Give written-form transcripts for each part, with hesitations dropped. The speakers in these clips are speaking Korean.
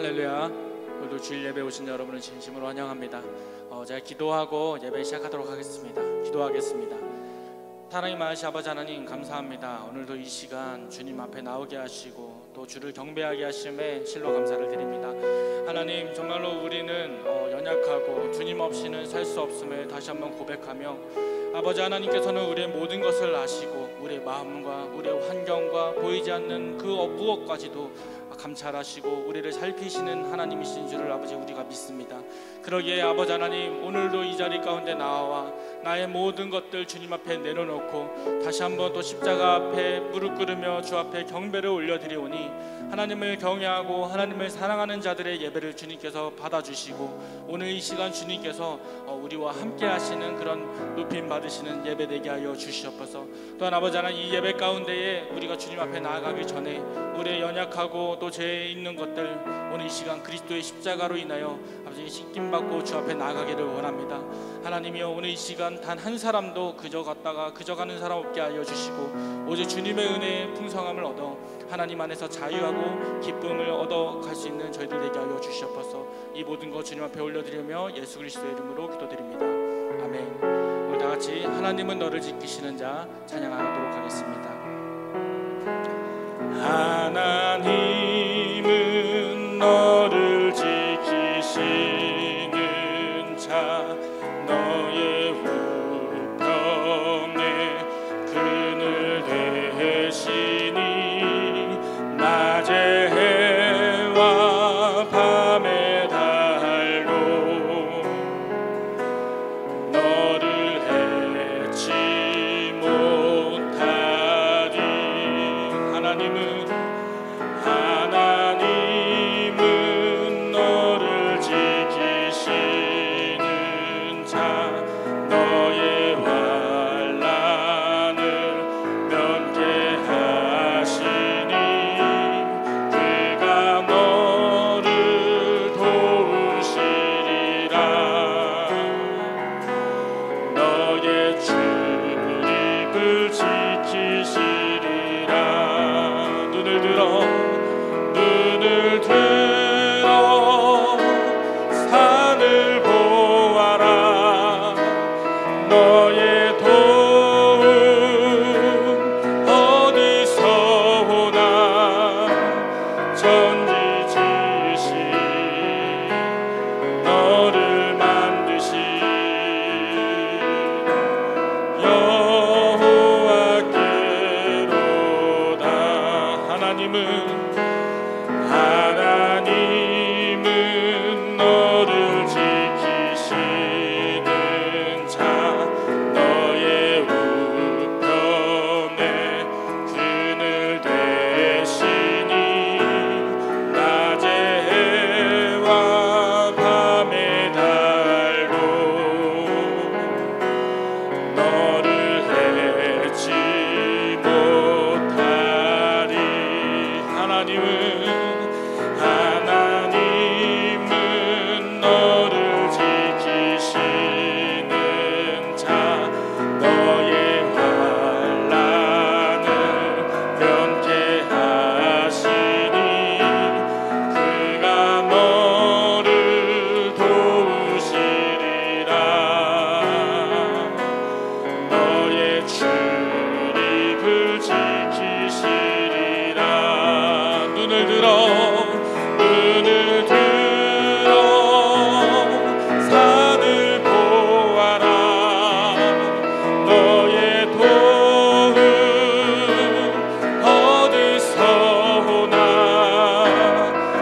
할렐루야. 오늘도 주일 예배 오신 여러분을 진심으로 환영합니다. 제가 기도하고 예배 시작하도록 하겠습니다. 기도하겠습니다. 하나님 아버지 하나님 감사합니다. 오늘도 이 시간 주님 앞에 나오게 하시고 또 주를 경배하게 하심에 실로 감사를 드립니다. 하나님, 정말로 우리는 연약하고 주님 없이는 살 수 없음을 다시 한번 고백하며, 아버지 하나님께서는 우리의 모든 것을 아시고 우리의 마음과 우리의 환경과 보이지 않는 그 무엇까지도 감찰하시고 우리를 살피시는 하나님이신 줄을 아버지 우리가 믿습니다. 그러기에 아버지 하나님, 오늘도 이 자리 가운데 나와 나의 모든 것들 주님 앞에 내려놓고 다시 한번 또 십자가 앞에 무릎 꿇으며 주 앞에 경배를 올려드리오니, 하나님을 경외하고 하나님을 사랑하는 자들의 예배를 주님께서 받아주시고 오늘 이 시간 주님께서 우리와 함께 하시는 그런 높임 받으시는 예배 되게 하여 주시옵소서. 또한 아버지 하나님, 이 예배 가운데에 우리가 주님 앞에 나아가기 전에 우리의 연약하고 또 죄에 있는 것들 오늘 이 시간 그리스도의 십자가로 인하여 아버지 씻김받고 주 앞에 나아가기를 원합니다. 하나님이여, 오늘 이 시간 단 한 사람도 그저 갔다가 그저 가는 사람 없게 하여 주시고 오직 주님의 은혜의 풍성함을 얻어 하나님 안에서 자유하고 기쁨을 얻어 갈 수 있는 저희들 되게 하여 주시옵소서. 이 모든 것 주님 앞에 올려드리며 예수 그리스도의 이름으로 기도드립니다. 아멘. 우리 다 같이 하나님은 너를 지키시는 자 찬양하도록 하겠습니다. 하나님은 너를 지키시는 자, 너의 우편에 그늘 되시니 낮의 해와 밤의 달로 너를 해치 못하리. 하나님은 너를 지키시는 자, 너의 환난을 면케하시니 그가 너를 도우시리라. 너의 출입을 지키시리라. 눈을 들어 산을 보아라. 너의 도움 어디서 오나. 전지지으신 너를 만드신 여호와께로다. 하나님은 너를 지키시는 자, 너의 우편에 그늘 되시니 낮의 해와 밤의 달로 너를 해치 못하리. 하나님은 너를 지키시는 자, 너의 환난을 면케하시니 그가 너를 도우시리라. 너의 출입을 지키시리라. 눈을 들어 산을 보아라. 너의 도움 어디서 오나.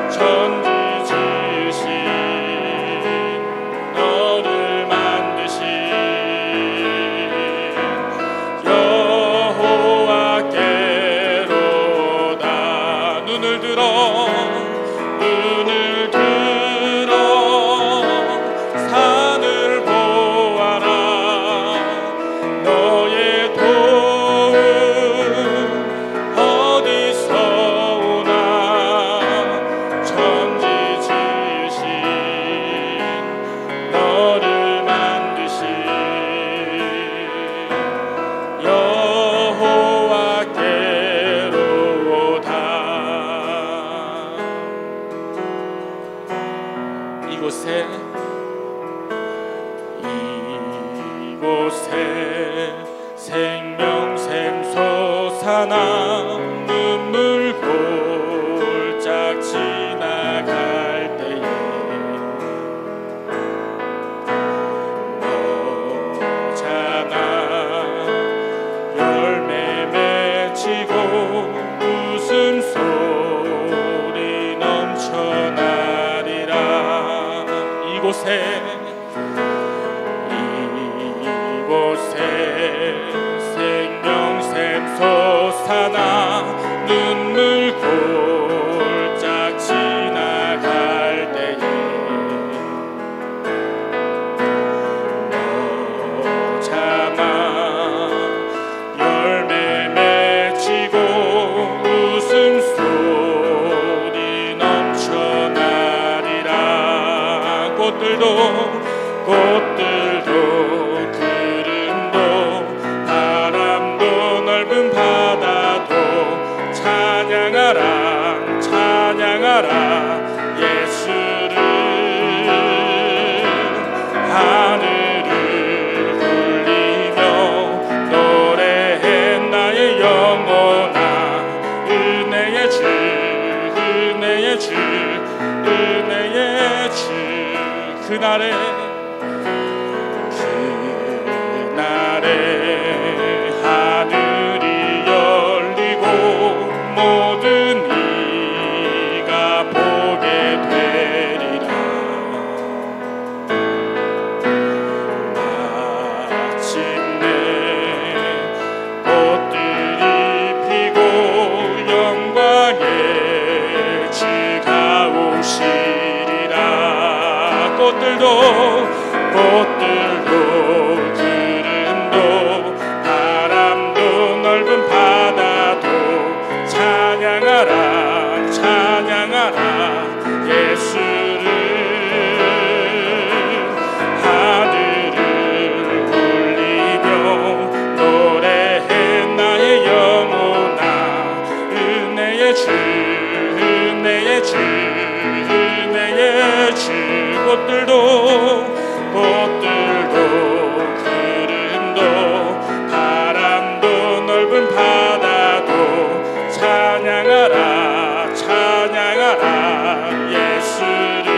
전지지으신 너를 만드신 여호와께로다. 눈을 들어 산을 보아라. 너의 도움 어디서 오나. 전지지으신 너를 만드신 여호와께로다. 이곳에 생명샘 솟아나 눈물 골짝 지나갈 때에 너잖아 열매 맺히고 웃음소리 넘쳐나리라. 이곳에 생명샘 솟아나 눈물 골짝 지나갈 때에 너잖아 열매 맺히고 웃음소리 넘쳐나리라. 꽃들도 구름도 바람도 넓은 바다도 찬양하라 찬양하라 예수를. 하늘을 울리며 노래해 나의 영혼아 은혜의 주 은혜의 주 은혜의 주. 그날에 하늘이 열리고 모든 이가 보게 되리라. 마침내 꽃들이 피고 영광의 주가 오시리라. 꽃들도 구름도 바람도 넓은 바다도 찬양하라 찬양하라 예수를. 하늘을 울리며 노래해 나의 영혼아 은혜의 주 은혜의 주 은혜의 주. 꽃들도 구름도 바람도 넓은 바다도 찬양하라 찬양하라 예수를.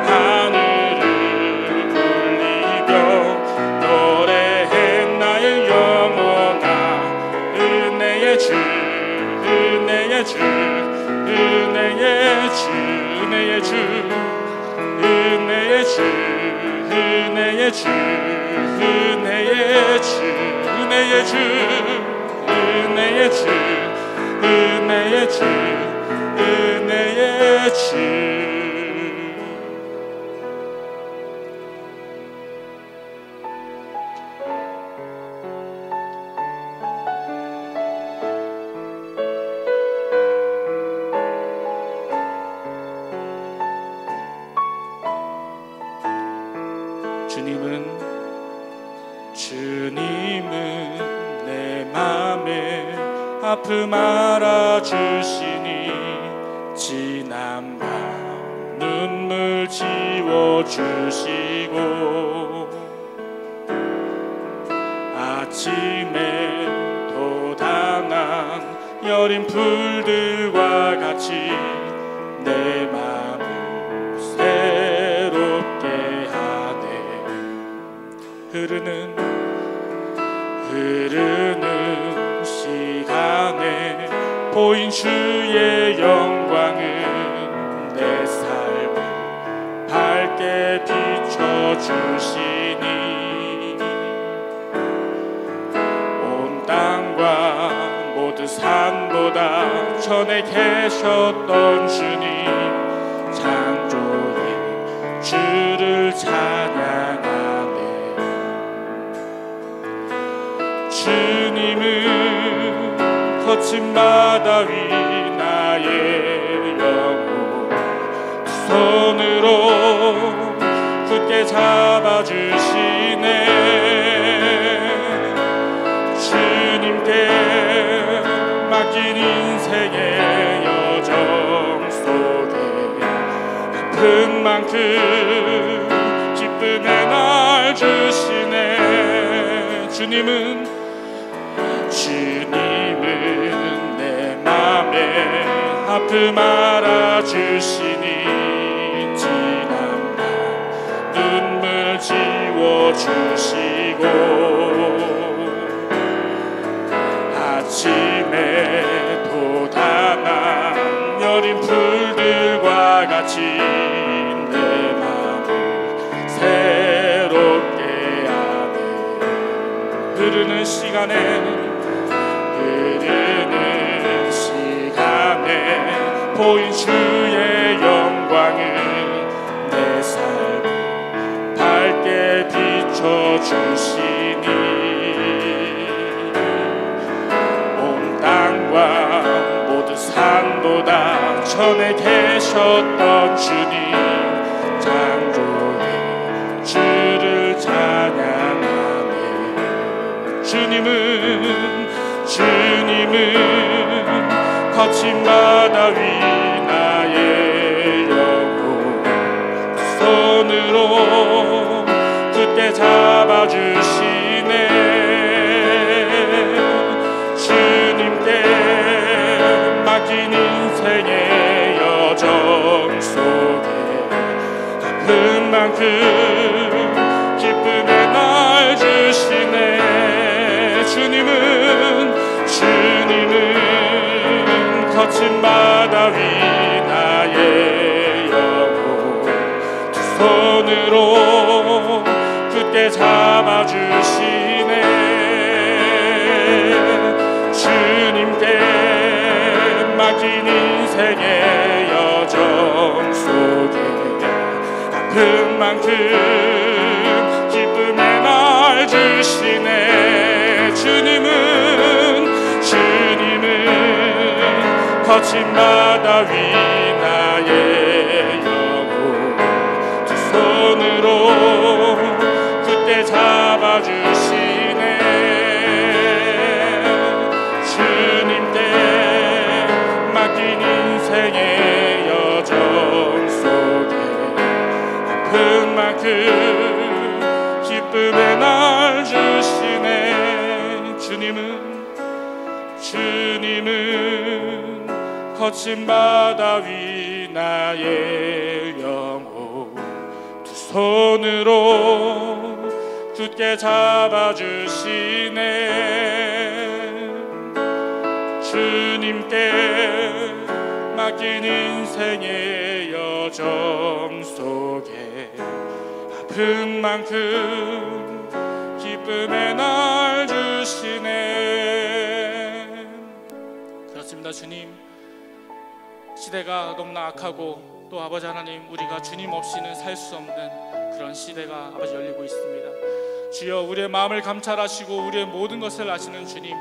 하늘을 울리며 노래해 나의 영혼아 은혜의 주 은혜의 주 은혜의 주 은혜의 주 은혜의 주 은혜의 주 은혜의 주 은혜의 주 은혜의 주 은혜의 주 은혜의 주. 주님은 내 맘에 아픔 알아주시니 지난 밤 눈물 지워주시고 아침에 돋아난 여린 풀들과 같이 내 맘을 새롭게 하네. 흐르는 시간에 보인 주의 영광은 내 삶을 밝게 비춰주시니 온 땅과 모든 산보다 전에 계셨던 주님 창조의 주를 찬양하네. 주님은 거친 바다 위 나의 영혼 손으로 굳게 잡아주시네. 주님께 맡긴 인생의 여정 속에 아픈 만큼 기쁨의 날 주시네. 주님은 내 맘에 아픔 알아주시니 지난 밤 눈물 지워주시고 아침에 돋아난 여린 풀들과 같이 내 맘을 새롭게 하네. 흐르는 시간에 보인 주의 영광을 내 삶을 밝게 비춰주시니 온 땅과 모든 산보다 전에 계셨던 주님 창조의 주를 찬양하네. 주님은 거친 바다 위 나의 영혼 손으로 굳게 잡아주시네. 주님께 맡긴 인생의 여정 속에 아픈 만큼 기쁨의 날 주시네. 주님은 거친 바다 위 나의 영혼 두 손으로 굳게 잡아주시네. 주님께 맡긴 인생의 여정 속에 아픈 만큼 기쁨의 날 주시네. 주님은 거친 바다 위 나의 영혼 두 손으로 굳게 잡아주시네. 주님께 맡긴 인생의 여정 속에 아픈 만큼 기쁨의 날 주시네. 주님은 거친 바다 위 나의 영혼 두 손으로 굳게 잡아주시네. 주님께 맡긴 인생의 여정 속에 아픈 만큼 기쁨의 날 주시네. 그렇습니다. 주님, 시대가 너무나 악하고 또 아버지 하나님 우리가 주님 없이는 살 수 없는 그런 시대가 아버지 열리고 있습니다. 주여, 우리의 마음을 감찰하시고 우리의 모든 것을 아시는 주님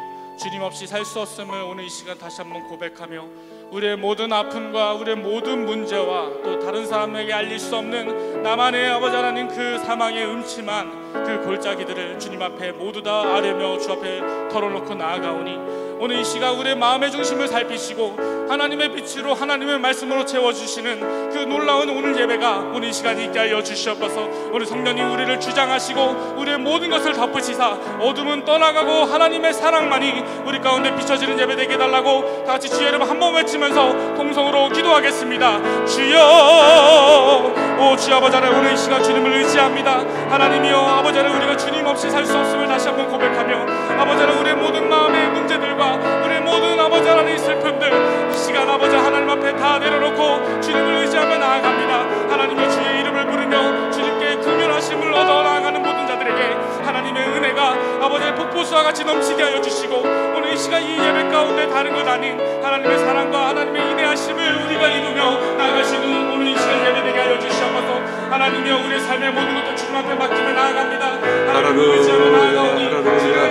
없이 살 수 없음을 오늘 이 시간 다시 한번 고백하며 우리의 모든 아픔과 우리의 모든 문제와 또 다른 사람에게 알릴 수 없는 나만의 아버지 하나님 그 사망의 음침한 그 골짜기들을 주님 앞에 모두 다 아뢰며 주 앞에 털어놓고 나아가오니 오늘 이 시간 우리의 마음의 중심을 살피시고 하나님의 빛으로 하나님의 말씀으로 채워주시는 그 놀라운 오늘 예배가 오늘 이 시간 있게 하여 주시옵소서. 오늘 성령님 우리를 주장하시고 우리의 모든 것을 덮으시사 어둠은 떠나가고 하나님의 사랑만이 우리 가운데 비춰지는 예배 되게 해달라고 다같이 주의 이름 한번 외치면서 통성으로 기도하겠습니다. 주여, 오 주 아버지 하나님, 오늘 이 시간 주님을 의지합니다. 하나님이여 아버지 하나님, 우리가 주님 없이 살 수 없음을 다시 한번 고백하며 아버지 하나님 우리의 모든 마음의 문제들과 우리의 모든 아버지 하나님의 슬픔들 이 시간 아버지 하나님 앞에 다 내려놓고 주님을 의지하며 나아갑니다. 하나님의 주의 이름을 부르며 주님께 긍휼하심을 얻어 나아가는 모든 자들에게 하나님의 은혜가 아버지의 폭포수와 같이 넘치게 하여 주시고 오늘 이 시간 이 예배 가운데 다른 것 아닌 하나님의 사랑과 하나님의 인내하심을 우리가 이루며 나아가시는 오늘 이 시간 예배되게 하여 주시옵소서. 하나님이여 우리의 삶의 모든 것도 주님 앞에 맡기며 나아갑니다. 하나님을 의지하며 나아가오니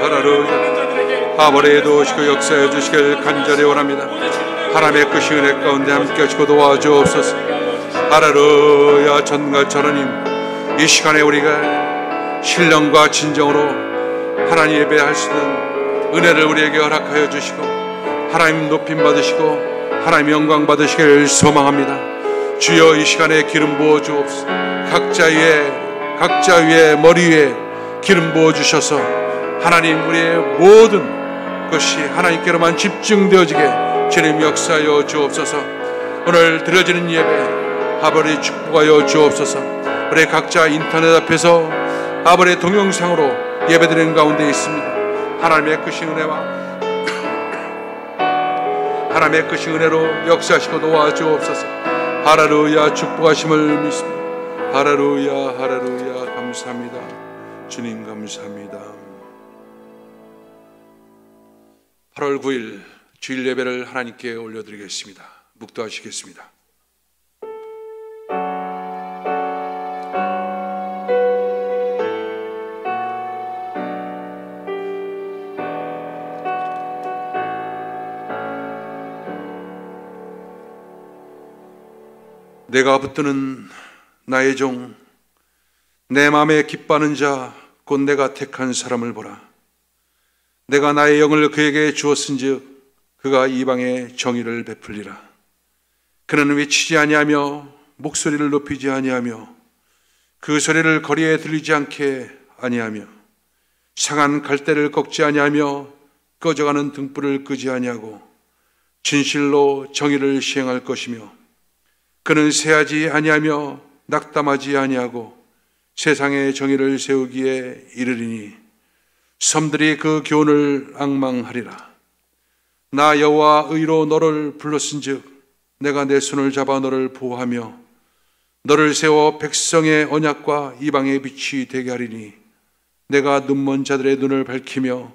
하나님의 자들에게 하버에 도우시고 역사해 주시길 간절히 원합니다. 하나님의 끝이 은혜 가운데 함께 하시고 도와주옵소서. 할렐루야. 전갈자 하나님, 이 시간에 우리가 신령과 진정으로 하나님 예배할 수 있는 은혜를 우리에게 허락하여 주시고 하나님 높임 받으시고 하나님 영광 받으시길 소망합니다. 주여 이 시간에 기름 부어 주옵소서. 각자 위에 머리 위에 기름 부어 주셔서 하나님 우리의 모든 것이 하나님께로만 집중되어지게 주님 역사하여 주옵소서. 오늘 드려지는 예배 아버지 축복하여 주옵소서. 우리 각자 인터넷 앞에서 아버지의 동영상으로 예배드리는 가운데 있습니다. 하나님의 크신 은혜로 역사하시고 도와주옵소서. 할렐루야. 축복하심을 믿습니다. 할렐루야. 할렐루야. 감사합니다. 주님 감사합니다. 8월 9일 주일 예배를 하나님께 올려드리겠습니다. 묵도하시겠습니다. 내가 붙드는 나의 종, 내 마음에 기뻐하는 자, 곧 내가 택한 사람을 보라. 내가 나의 영을 그에게 주었은즉 그가 이방의 정의를 베풀리라. 그는 외치지 아니하며 목소리를 높이지 아니하며 그 소리를 거리에 들리지 않게 아니하며 상한 갈대를 꺾지 아니하며 꺼져가는 등불을 끄지 아니하고 진실로 정의를 시행할 것이며 그는 세하지 아니하며 낙담하지 아니하고 세상의 정의를 세우기에 이르리니 섬들이 그 교훈을 앙망하리라. 나 여호와 의로 너를 불렀은즉 내가 내 손을 잡아 너를 보호하며 너를 세워 백성의 언약과 이방의 빛이 되게 하리니 내가 눈먼 자들의 눈을 밝히며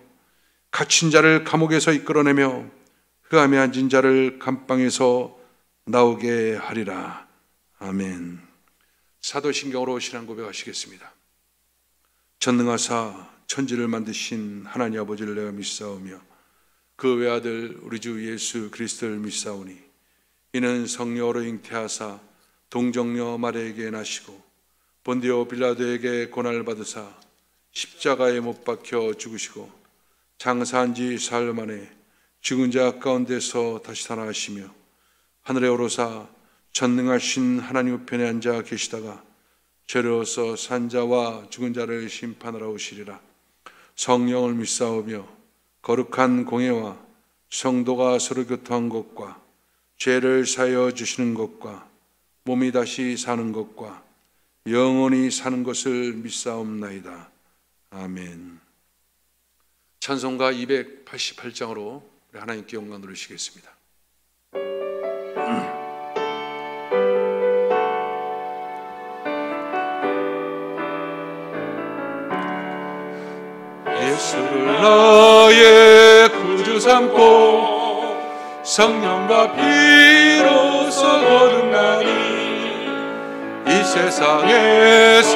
갇힌 자를 감옥에서 이끌어내며 흑암에 앉은 자를 감방에서 나오게 하리라. 아멘. 사도신경으로 신앙 고백하시겠습니다. 전능하사 천지를 만드신 하나님 아버지를 내가 믿사오며 그 외아들 우리 주 예수 그리스도를 믿사오니 이는 성령으로 잉태하사 동정녀 마리아에게 나시고 본디오 빌라도에게 고난을 받으사 십자가에 못 박혀 죽으시고 장사한 지 사흘 만에 죽은 자 가운데서 다시 살아나시며 하늘에 오르사 전능하신 하나님 우편에 앉아 계시다가 저리로서 산자와 죽은 자를 심판하러 오시리라. 성령을 믿사오며 거룩한 공예와 성도가 서로 교통한 것과 죄를 사하여 주시는 것과 몸이 다시 사는 것과 영원히 사는 것을 믿사옵나이다. 아멘. 찬송가 288장으로 우리 하나님께 영광 돌리시겠습니다. 예수를 나의 구주 삼고 성령과 피로써 거듭나니 이 세상에서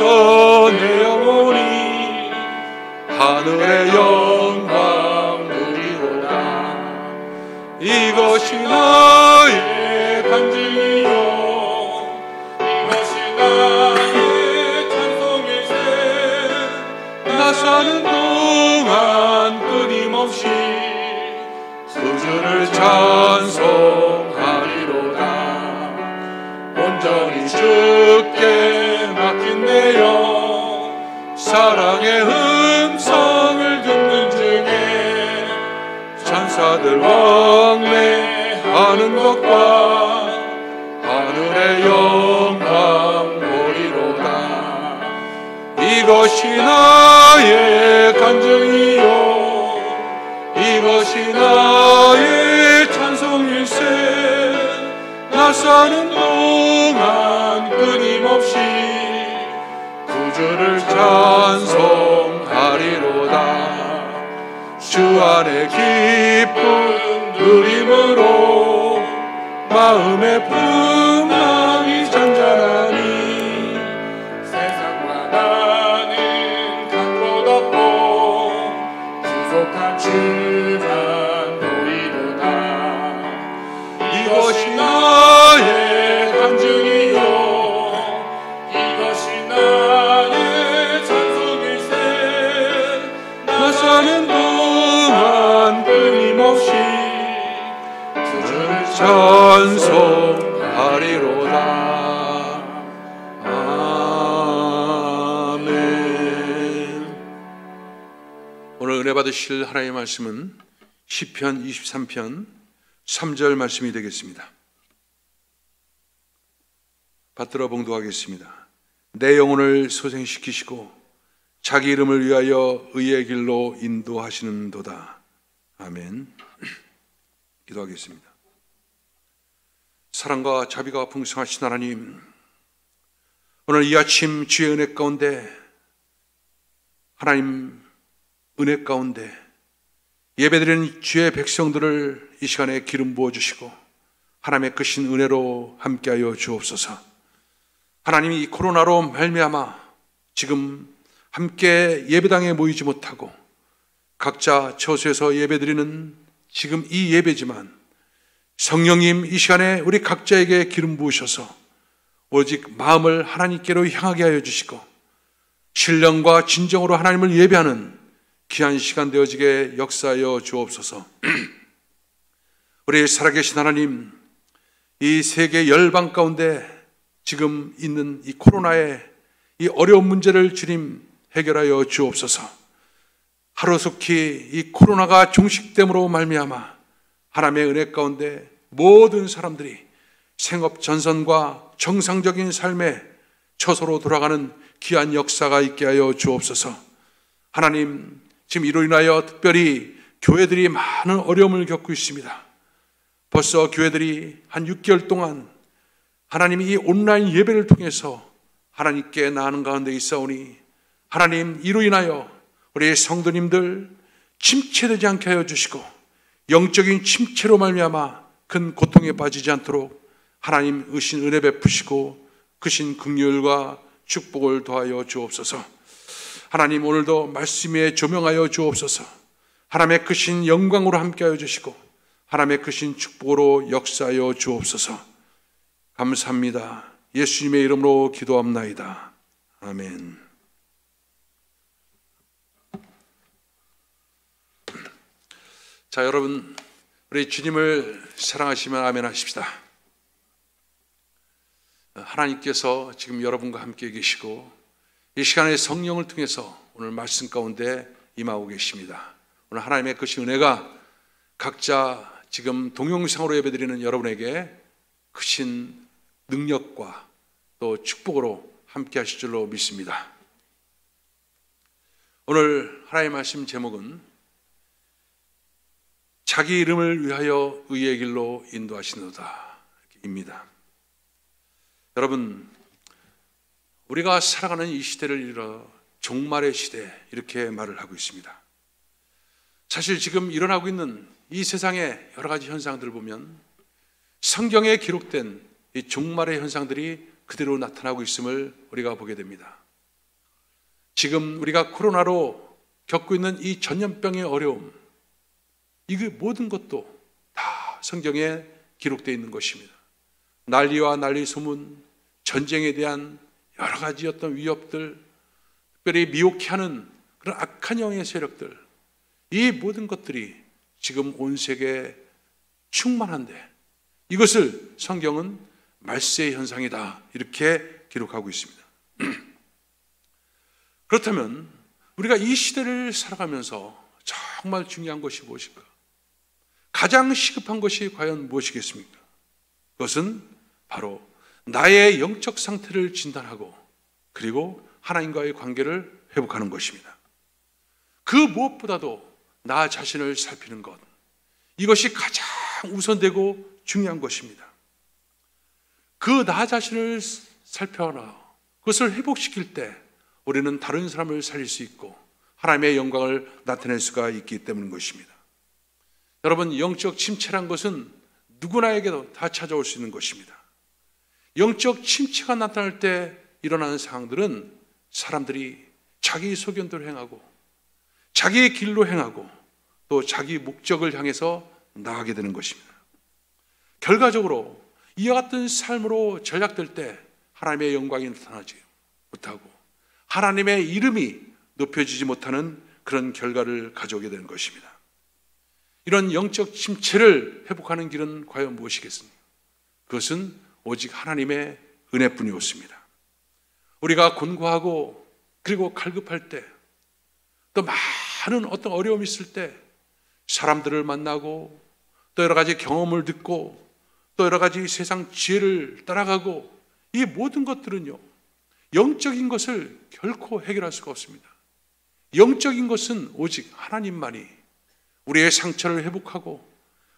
내 영혼이 하늘의 영광 누리로다. 이것이 나의 간증이요 이것이 나의 찬송일세. 나 사는 동안 끊임없이 구주를 찬송하리로다. 온전히 주께 맡긴 내 영 사랑의 음성을 듣는 중에 천사들 왕래하는 것과 하늘의 영광 보리로다. 이것이 나의 간증이요 이것이 나의 찬송일세. 나 사는 동안 끊임없이 구주를 찬송하리로다. 주 안에 기쁨 누림으로 마음의 풍랑이 잔잔하니 세상과 나는 갖고 덮고 구속한 주만 보이도다. 이것이 나의 간증이요 이것이 나의 찬송일세. 나 사는 동안 끊임없이 주를 찬송하리로다. 은혜 받으실 하나님의 말씀은 시편 23편 3절 말씀이 되겠습니다. 받들어 봉독하겠습니다. 내 영혼을 소생시키시고 자기 이름을 위하여 의의 길로 인도하시는도다. 아멘. 기도하겠습니다. 사랑과 자비가 풍성하신 하나님, 오늘 이 아침 주의 은혜 가운데, 하나님 은혜 가운데 예배드리는 주의 백성들을 이 시간에 기름 부어주시고 하나님의 크신 은혜로 함께하여 주옵소서. 하나님이 이 코로나로 말미암아 지금 함께 예배당에 모이지 못하고 각자 처소에서 예배드리는 지금 이 예배지만, 성령님 이 시간에 우리 각자에게 기름 부으셔서 오직 마음을 하나님께로 향하게 하여 주시고 신령과 진정으로 하나님을 예배하는 귀한 시간 되어지게 역사하여 주옵소서. 우리 살아계신 하나님, 이 세계 열방 가운데 지금 있는 이 코로나의 이 어려운 문제를 주님 해결하여 주옵소서. 하루속히 이 코로나가 종식됨으로 말미암아 하나님의 은혜 가운데 모든 사람들이 생업 전선과 정상적인 삶의 처소로 돌아가는 귀한 역사가 있게 하여 주옵소서. 하나님, 지금 이로 인하여 특별히 교회들이 많은 어려움을 겪고 있습니다. 벌써 교회들이 한 6개월 동안 하나님이 이 온라인 예배를 통해서 하나님께 나아가는 가운데 있사오니, 하나님 이로 인하여 우리 성도님들 침체되지 않게 하여 주시고 영적인 침체로 말미암아 큰 고통에 빠지지 않도록 하나님 의신 은혜 베푸시고 크신 긍휼과 축복을 더하여 주옵소서. 하나님 오늘도 말씀에 조명하여 주옵소서. 하나님의 크신 영광으로 함께하여 주시고 하나님의 크신 축복으로 역사하여 주옵소서. 감사합니다. 예수님의 이름으로 기도합나이다. 아멘. 자, 여러분, 우리 주님을 사랑하시면 아멘 하십시다. 하나님께서 지금 여러분과 함께 계시고 이 시간에 성령을 통해서 오늘 말씀 가운데 임하고 계십니다. 오늘 하나님의 크신 은혜가 각자 지금 동영상으로 예배드리는 여러분에게 크신 능력과 또 축복으로 함께 하실 줄로 믿습니다. 오늘 하나님의 말씀 제목은 자기 이름을 위하여 의의 길로 인도하시노다 입니다. 여러분, 우리가 살아가는 이 시대를 이르러 종말의 시대, 이렇게 말을 하고 있습니다. 사실 지금 일어나고 있는 이 세상의 여러 가지 현상들을 보면 성경에 기록된 이 종말의 현상들이 그대로 나타나고 있음을 우리가 보게 됩니다. 지금 우리가 코로나로 겪고 있는 이 전염병의 어려움, 이 모든 것도 다 성경에 기록되어 있는 것입니다. 난리와 난리 소문, 전쟁에 대한 여러 가지 어떤 위협들, 특별히 미혹해 하는 그런 악한 영의 세력들, 이 모든 것들이 지금 온 세계에 충만한데 이것을 성경은 말세의 현상이다, 이렇게 기록하고 있습니다. 그렇다면 우리가 이 시대를 살아가면서 정말 중요한 것이 무엇일까? 가장 시급한 것이 과연 무엇이겠습니까? 그것은 바로 나의 영적 상태를 진단하고 그리고 하나님과의 관계를 회복하는 것입니다. 그 무엇보다도 나 자신을 살피는 것, 이것이 가장 우선되고 중요한 것입니다. 그 나 자신을 살펴라, 그것을 회복시킬 때 우리는 다른 사람을 살릴 수 있고 하나님의 영광을 나타낼 수가 있기 때문인 것입니다. 여러분, 영적 침체란 것은 누구나에게도 다 찾아올 수 있는 것입니다. 영적 침체가 나타날 때 일어나는 상황들은 사람들이 자기 소견대로 행하고 자기의 길로 행하고 또 자기 목적을 향해서 나가게 되는 것입니다. 결과적으로 이와 같은 삶으로 전락될 때 하나님의 영광이 나타나지 못하고 하나님의 이름이 높여지지 못하는 그런 결과를 가져오게 되는 것입니다. 이런 영적 침체를 회복하는 길은 과연 무엇이겠습니까? 그것은 오직 하나님의 은혜뿐이었습니다. 우리가 곤고하고 그리고 갈급할 때, 또 많은 어떤 어려움이 있을 때 사람들을 만나고 또 여러 가지 경험을 듣고 또 여러 가지 세상 지혜를 따라가고 이 모든 것들은요, 영적인 것을 결코 해결할 수가 없습니다. 영적인 것은 오직 하나님만이 우리의 상처를 회복하고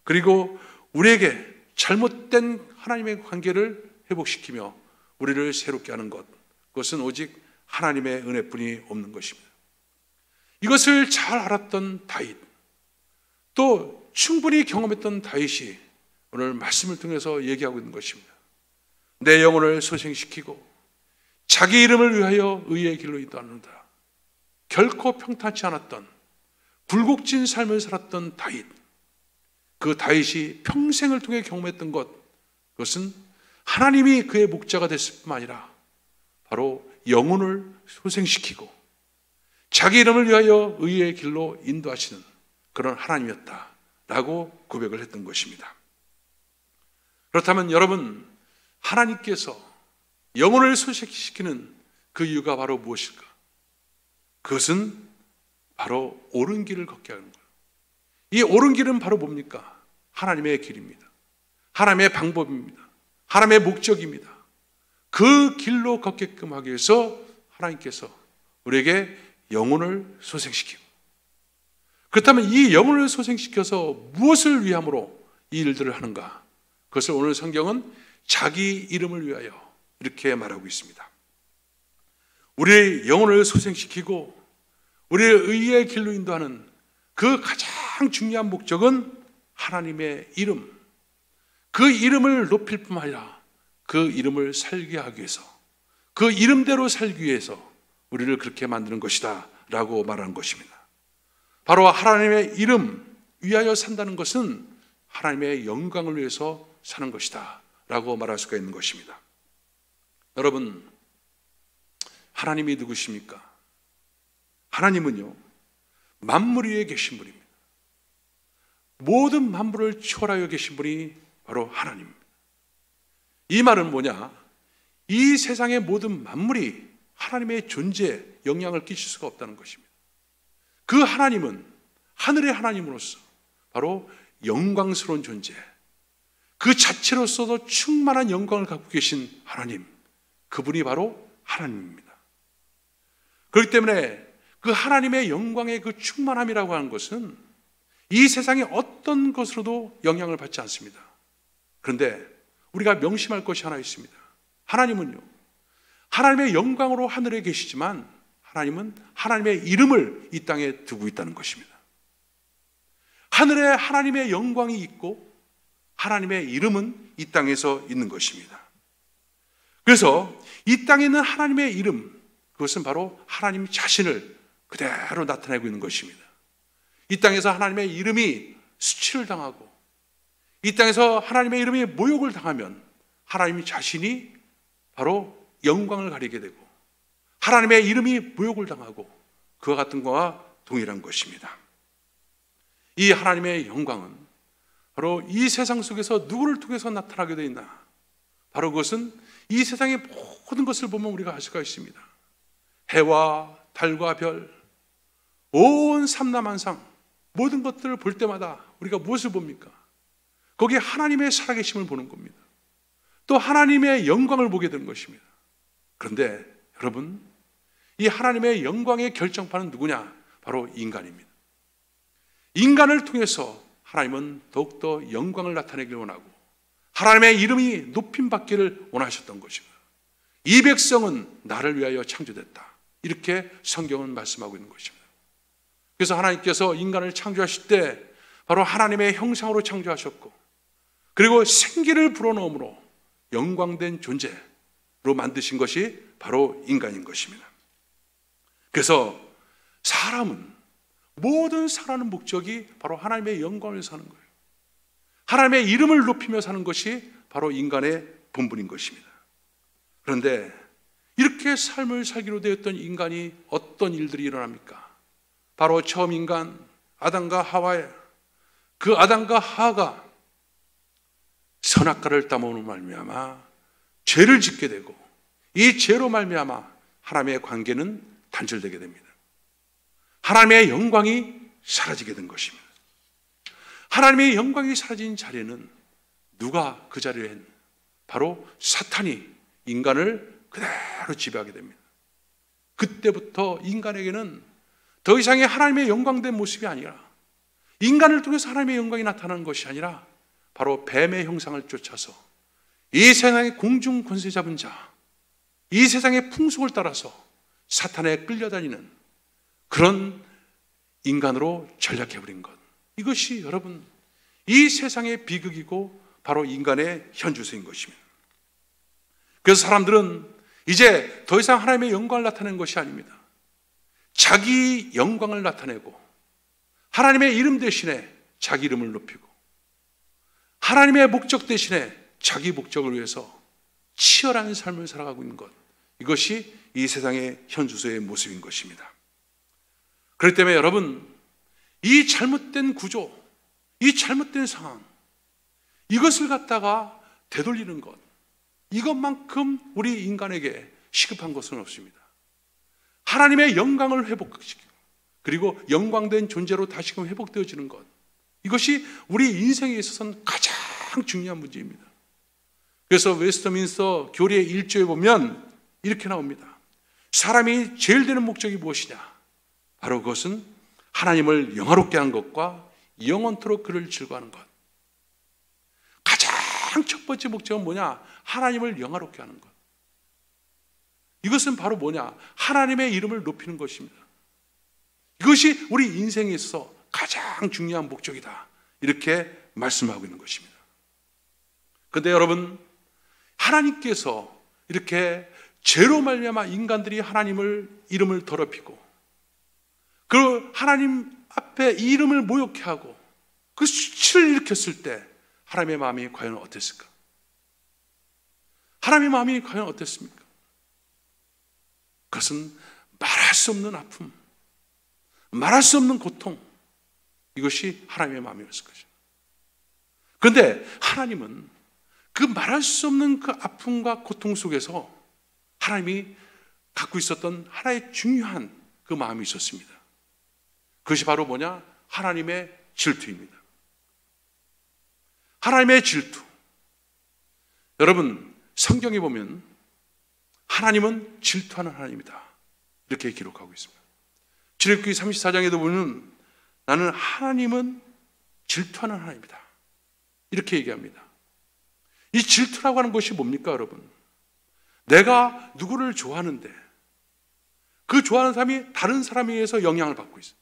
그리고 우리에게 잘못된 하나님의 관계를 회복시키며 우리를 새롭게 하는 것, 그것은 오직 하나님의 은혜뿐이 없는 것입니다. 이것을 잘 알았던 다윗, 또 충분히 경험했던 다윗이 오늘 말씀을 통해서 얘기하고 있는 것입니다. 내 영혼을 소생시키고 자기 이름을 위하여 의의 길로 인도하는다. 결코 평탄치 않았던 굴곡진 삶을 살았던 다윗, 그 다윗이 평생을 통해 경험했던 것, 그것은 하나님이 그의 목자가 됐을 뿐만 아니라 바로 영혼을 소생시키고 자기 이름을 위하여 의의 길로 인도하시는 그런 하나님이었다라고 고백을 했던 것입니다. 그렇다면 여러분, 하나님께서 영혼을 소생시키는 그 이유가 바로 무엇일까? 그것은 바로 옳은 길을 걷게 하는 거예요. 이 옳은 길은 바로 뭡니까? 하나님의 길입니다. 하나님의 방법입니다. 하나님의 목적입니다. 그 길로 걷게끔 하기 위해서 하나님께서 우리에게 영혼을 소생시키고, 그렇다면 이 영혼을 소생시켜서 무엇을 위함으로 이 일들을 하는가? 그것을 오늘 성경은 자기 이름을 위하여 이렇게 말하고 있습니다. 우리의 영혼을 소생시키고 우리의 의의 길로 인도하는 그 가장 중요한 목적은 하나님의 이름, 그 이름을 높일 뿐만 아니라 그 이름을 살게 하기 위해서, 그 이름대로 살기 위해서 우리를 그렇게 만드는 것이다 라고 말하는 것입니다. 바로 하나님의 이름 위하여 산다는 것은 하나님의 영광을 위해서 사는 것이다 라고 말할 수가 있는 것입니다. 여러분, 하나님이 누구십니까? 하나님은요, 만물 위에 계신 분입니다. 모든 만물을 초월하여 계신 분이 바로 하나님입니다. 이 말은 뭐냐? 이 세상의 모든 만물이 하나님의 존재에 영향을 끼칠 수가 없다는 것입니다. 그 하나님은 하늘의 하나님으로서 바로 영광스러운 존재, 그 자체로서도 충만한 영광을 갖고 계신 하나님, 그분이 바로 하나님입니다. 그렇기 때문에 그 하나님의 영광의 그 충만함이라고 하는 것은 이 세상의 어떤 것으로도 영향을 받지 않습니다. 그런데 우리가 명심할 것이 하나 있습니다. 하나님은요, 하나님의 영광으로 하늘에 계시지만 하나님은 하나님의 이름을 이 땅에 두고 있다는 것입니다. 하늘에 하나님의 영광이 있고 하나님의 이름은 이 땅에서 있는 것입니다. 그래서 이 땅에 있는 하나님의 이름, 그것은 바로 하나님 자신을 그대로 나타내고 있는 것입니다. 이 땅에서 하나님의 이름이 수치를 당하고 이 땅에서 하나님의 이름이 모욕을 당하면 하나님 자신이 바로 영광을 가리게 되고 하나님의 이름이 모욕을 당하고 그와 같은 것과 동일한 것입니다. 이 하나님의 영광은 바로 이 세상 속에서 누구를 통해서 나타나게 되어 있나? 바로 그것은 이 세상의 모든 것을 보면 우리가 알 수가 있습니다. 해와 달과 별, 온 삼라만상 모든 것들을 볼 때마다 우리가 무엇을 봅니까? 거기에 하나님의 살아계심을 보는 겁니다. 또 하나님의 영광을 보게 되는 것입니다. 그런데 여러분, 이 하나님의 영광의 결정판은 누구냐? 바로 인간입니다. 인간을 통해서 하나님은 더욱더 영광을 나타내기를 원하고 하나님의 이름이 높임받기를 원하셨던 것입니다. 이 백성은 나를 위하여 창조됐다, 이렇게 성경은 말씀하고 있는 것입니다. 그래서 하나님께서 인간을 창조하실 때 바로 하나님의 형상으로 창조하셨고 그리고 생기를 불어넣음으로 영광된 존재로 만드신 것이 바로 인간인 것입니다. 그래서 사람은, 모든 살아가는 목적이 바로 하나님의 영광을 사는 거예요. 하나님의 이름을 높이며 사는 것이 바로 인간의 본분인 것입니다. 그런데 이렇게 삶을 살기로 되었던 인간이 어떤 일들이 일어납니까? 바로 처음 인간 아담과 하와의 그 아담과 하와가 선악과를 따먹는 말미암아 죄를 짓게 되고 이 죄로 말미암아 하나님의 관계는 단절되게 됩니다. 하나님의 영광이 사라지게 된 것입니다. 하나님의 영광이 사라진 자리에는 누가 그 자리에 했나? 바로 사탄이 인간을 그대로 지배하게 됩니다. 그때부터 인간에게는 더 이상의 하나님의 영광된 모습이 아니라, 인간을 통해서 하나님의 영광이 나타나는 것이 아니라 바로 뱀의 형상을 쫓아서 이 세상의 공중 권세 잡은 자, 이 세상의 풍속을 따라서 사탄에 끌려다니는 그런 인간으로 전락해버린 것, 이것이 여러분 이 세상의 비극이고 바로 인간의 현주소인 것입니다. 그래서 사람들은 이제 더 이상 하나님의 영광을 나타내는 것이 아닙니다. 자기 영광을 나타내고 하나님의 이름 대신에 자기 이름을 높이고 하나님의 목적 대신에 자기 목적을 위해서 치열한 삶을 살아가고 있는 것, 이것이 이 세상의 현주소의 모습인 것입니다. 그렇기 때문에 여러분, 이 잘못된 구조, 이 잘못된 상황, 이것을 갖다가 되돌리는 것, 이것만큼 우리 인간에게 시급한 것은 없습니다. 하나님의 영광을 회복시키고 그리고 영광된 존재로 다시금 회복되어지는 것, 이것이 우리 인생에 있어서는 가장 중요한 문제입니다. 그래서 웨스트민스터 교리의 1조에 보면 이렇게 나옵니다. 사람이 제일 되는 목적이 무엇이냐? 바로 그것은 하나님을 영화롭게 하는 것과 영원토록 그를 즐거워하는 것. 가장 첫 번째 목적은 뭐냐? 하나님을 영화롭게 하는 것. 이것은 바로 뭐냐? 하나님의 이름을 높이는 것입니다. 이것이 우리 인생에 있어서 가장 중요한 목적이다, 이렇게 말씀하고 있는 것입니다. 그런데 여러분, 하나님께서 이렇게 죄로 말미암아 인간들이 하나님을 이름을 더럽히고 그 하나님 앞에 이 이름을 모욕해 하고 그 수치를 일으켰을 때 하나님의 마음이 과연 어땠을까? 하나님의 마음이 과연 어땠습니까? 그것은 말할 수 없는 아픔, 말할 수 없는 고통, 이것이 하나님의 마음이었을 것입니다. 그런데 하나님은 그 말할 수 없는 그 아픔과 고통 속에서 하나님이 갖고 있었던 하나의 중요한 그 마음이 있었습니다. 그것이 바로 뭐냐? 하나님의 질투입니다. 하나님의 질투. 여러분, 성경에 보면 하나님은 질투하는 하나님이다, 이렇게 기록하고 있습니다. 출애굽기 34장에도 보면 나는 하나님은 질투하는 하나님이다, 이렇게 얘기합니다. 이 질투라고 하는 것이 뭡니까, 여러분? 내가 누구를 좋아하는데 그 좋아하는 사람이 다른 사람에 의해서 영향을 받고 있어요.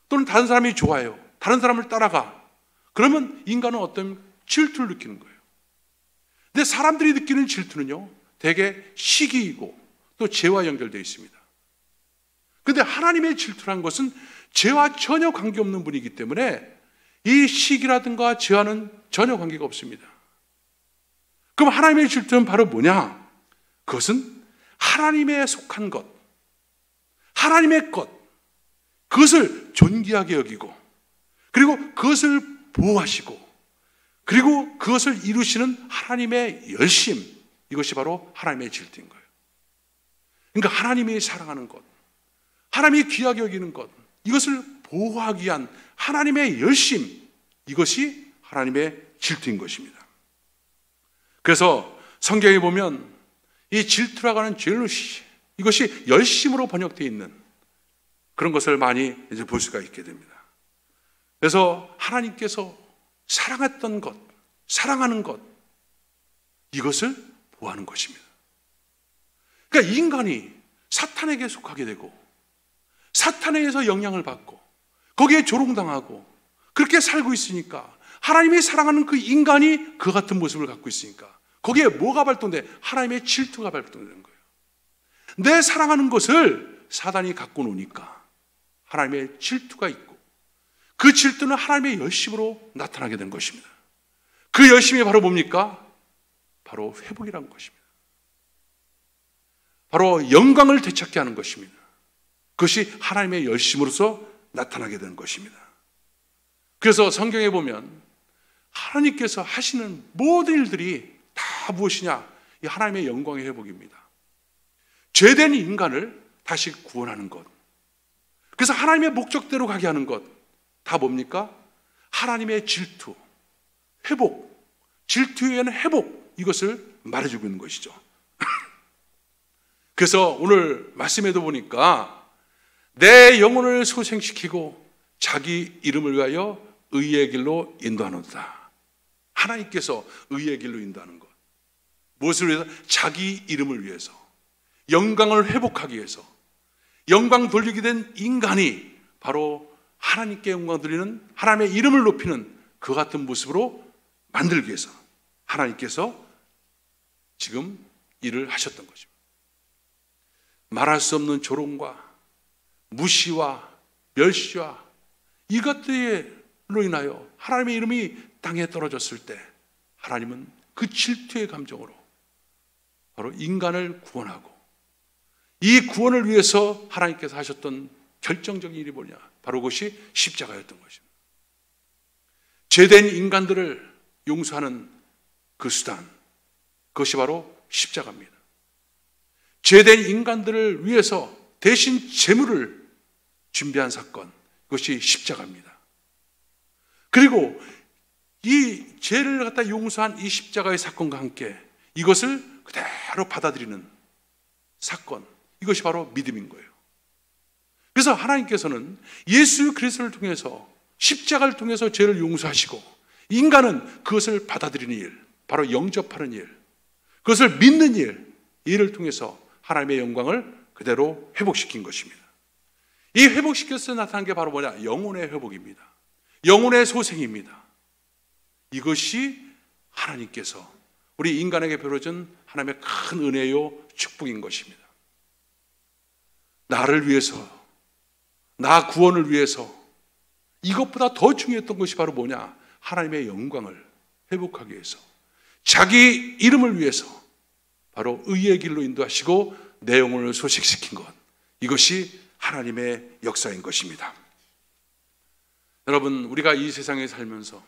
또는 다른 사람이 좋아해요. 다른 사람을 따라가. 그러면 인간은 어떤 질투를 느끼는 거예요. 근데 사람들이 느끼는 질투는요, 대개 시기이고 또 죄와 연결되어 있습니다. 그런데 하나님의 질투란 것은 죄와 전혀 관계없는 분이기 때문에 이 시기라든가 죄와는 전혀 관계가 없습니다. 그럼 하나님의 질투는 바로 뭐냐? 그것은 하나님에 속한 것, 하나님의 것, 그것을 존귀하게 여기고 그리고 그것을 보호하시고 그리고 그것을 이루시는 하나님의 열심, 이것이 바로 하나님의 질투인 거예요. 그러니까 하나님이 사랑하는 것, 하나님이 귀하게 여기는 것, 이것을 보호하기 위한 하나님의 열심, 이것이 하나님의 질투인 것입니다. 그래서 성경에 보면 이 질투라고 하는 젤러시, 이것이 열심으로 번역되어 있는 그런 것을 많이 이제 볼 수가 있게 됩니다. 그래서 하나님께서 사랑했던 것, 사랑하는 것, 이것을 보호하는 것입니다. 그러니까 인간이 사탄에게 속하게 되고 사탄에 의해서 영향을 받고 거기에 조롱당하고 그렇게 살고 있으니까, 하나님이 사랑하는 그 인간이 그 같은 모습을 갖고 있으니까 거기에 뭐가 발동돼? 하나님의 질투가 발동되는 거예요. 내 사랑하는 것을 사단이 갖고 노니까 하나님의 질투가 있고 그 질투는 하나님의 열심으로 나타나게 된 것입니다. 그 열심이 바로 뭡니까? 바로 회복이라는 것입니다. 바로 영광을 되찾게 하는 것입니다. 그것이 하나님의 열심으로서 나타나게 되는 것입니다. 그래서 성경에 보면 하나님께서 하시는 모든 일들이 다 무엇이냐? 이 하나님의 영광의 회복입니다. 죄된 인간을 다시 구원하는 것, 그래서 하나님의 목적대로 가게 하는 것 다 뭡니까? 하나님의 질투, 회복, 질투에 의한 회복, 이것을 말해주고 있는 것이죠. 그래서 오늘 말씀에도 보니까 내 영혼을 소생시키고 자기 이름을 위하여 의의 길로 인도하노다. 하나님께서 의의 길로 인도하는 것. 무엇을 위해서? 자기 이름을 위해서, 영광을 회복하기 위해서. 영광 돌리게 된 인간이 바로 하나님께 영광 돌리는, 하나님의 이름을 높이는 그 같은 모습으로 만들기 위해서 하나님께서 지금 일을 하셨던 것입니다. 말할 수 없는 조롱과 무시와 멸시와 이것들로 인하여 하나님의 이름이 땅에 떨어졌을 때 하나님은 그 질투의 감정으로 바로 인간을 구원하고, 이 구원을 위해서 하나님께서 하셨던 결정적인 일이 뭐냐? 바로 그것이 십자가였던 것입니다. 죄된 인간들을 용서하는 그 수단, 그것이 바로 십자가입니다. 죄된 인간들을 위해서 대신 제물을 준비한 사건, 그것이 십자가입니다. 그리고 이 죄를 갖다 용서한 이 십자가의 사건과 함께 이것을 그대로 받아들이는 사건, 이것이 바로 믿음인 거예요. 그래서 하나님께서는 예수 그리스도를 통해서, 십자가를 통해서 죄를 용서하시고, 인간은 그것을 받아들이는 일, 바로 영접하는 일, 그것을 믿는 일, 이를 통해서 하나님의 영광을 그대로 회복시킨 것입니다. 이 회복시켜서 나타난 게 바로 뭐냐? 영혼의 회복입니다. 영혼의 소생입니다. 이것이 하나님께서 우리 인간에게 베풀어준 하나님의 큰 은혜요 축복인 것입니다. 나를 위해서, 나 구원을 위해서, 이것보다 더 중요했던 것이 바로 뭐냐? 하나님의 영광을 회복하기 위해서, 자기 이름을 위해서 바로 의의 길로 인도하시고 내 영혼을 소식시킨 것, 이것이 하나님의 역사인 것입니다. 여러분, 우리가 이 세상에 살면서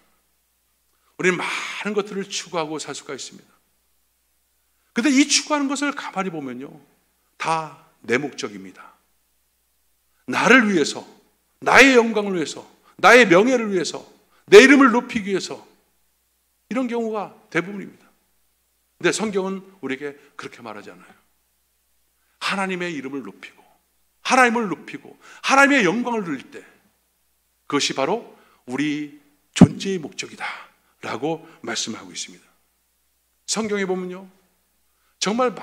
우리는 많은 것들을 추구하고 살 수가 있습니다. 그런데 이 추구하는 것을 가만히 보면요, 다 내 목적입니다. 나를 위해서, 나의 영광을 위해서, 나의 명예를 위해서, 내 이름을 높이기 위해서, 이런 경우가 대부분입니다. 근데 성경은 우리에게 그렇게 말하지 않아요. 하나님의 이름을 높이고, 하나님을 높이고, 하나님의 영광을 누릴 때 그것이 바로 우리 존재의 목적이다 라고 말씀하고 있습니다. 성경에 보면요, 정말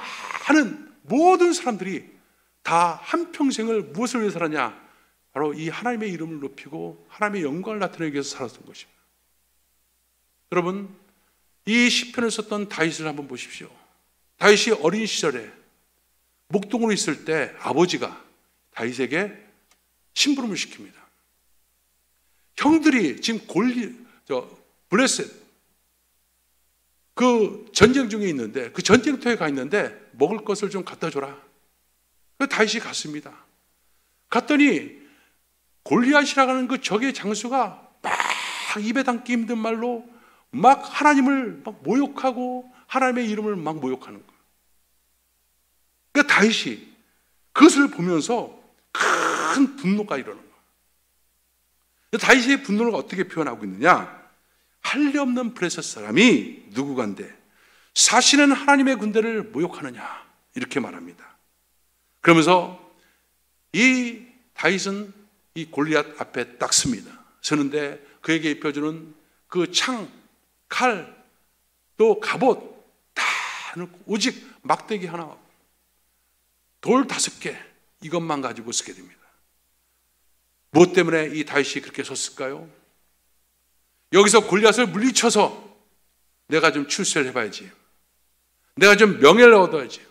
많은 모든 사람들이 다 한평생을 무엇을 위해서 살았냐? 바로 이 하나님의 이름을 높이고 하나님의 영광을 나타내기 위해서 살았던 것입니다. 여러분, 이 시편을 썼던 다윗을 한번 보십시오. 다윗이 어린 시절에 목동으로 있을 때 아버지가 다윗에게 심부름을 시킵니다. 형들이 지금 블레셋 그 전쟁 중에 있는데, 그 전쟁터에 가 있는데 먹을 것을 좀 갖다 줘라. 그래서 다윗이 갔습니다. 갔더니 골리앗이라고 하는 그 적의 장수가 막 입에 담기 힘든 말로 막 하나님을 막 모욕하고 하나님의 이름을 막 모욕하는 거예요. 그러니까 다윗이 그것을 보면서 큰 분노가 일어나는 거예요. 다윗의 분노를 어떻게 표현하고 있느냐? 할례 없는 블레셋 사람이 누구간데 사실은 하나님의 군대를 모욕하느냐, 이렇게 말합니다. 그러면서 이 다윗은 이 골리앗 앞에 딱 섭니다. 서는데 그에게 입혀주는 그 창, 칼, 또 갑옷 다 오직 막대기 하나, 돌 5개, 이것만 가지고 쓰게 됩니다. 무엇 때문에 이 다윗이 그렇게 섰을까요? 여기서 골리앗을 물리쳐서 내가 좀 출세를 해봐야지, 내가 좀 명예를 얻어야지,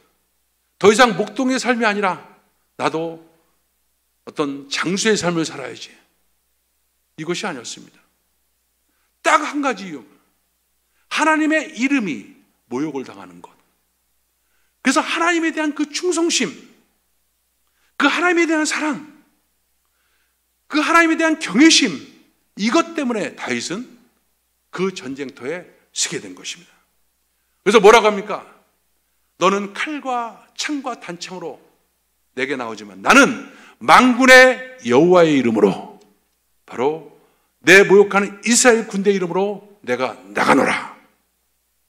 더 이상 목동의 삶이 아니라 나도 어떤 장수의 삶을 살아야지, 이것이 아니었습니다. 딱 한 가지 이유, 하나님의 이름이 모욕을 당하는 것. 그래서 하나님에 대한 그 충성심, 그 하나님에 대한 사랑, 그 하나님에 대한 경외심, 이것 때문에 다윗은 그 전쟁터에 서게 된 것입니다. 그래서 뭐라고 합니까? 너는 칼과 창과 단창으로 내게 나오지만 나는 만군의 여호와의 이름으로, 바로 내 모욕하는 이스라엘 군대 이름으로 내가 나가노라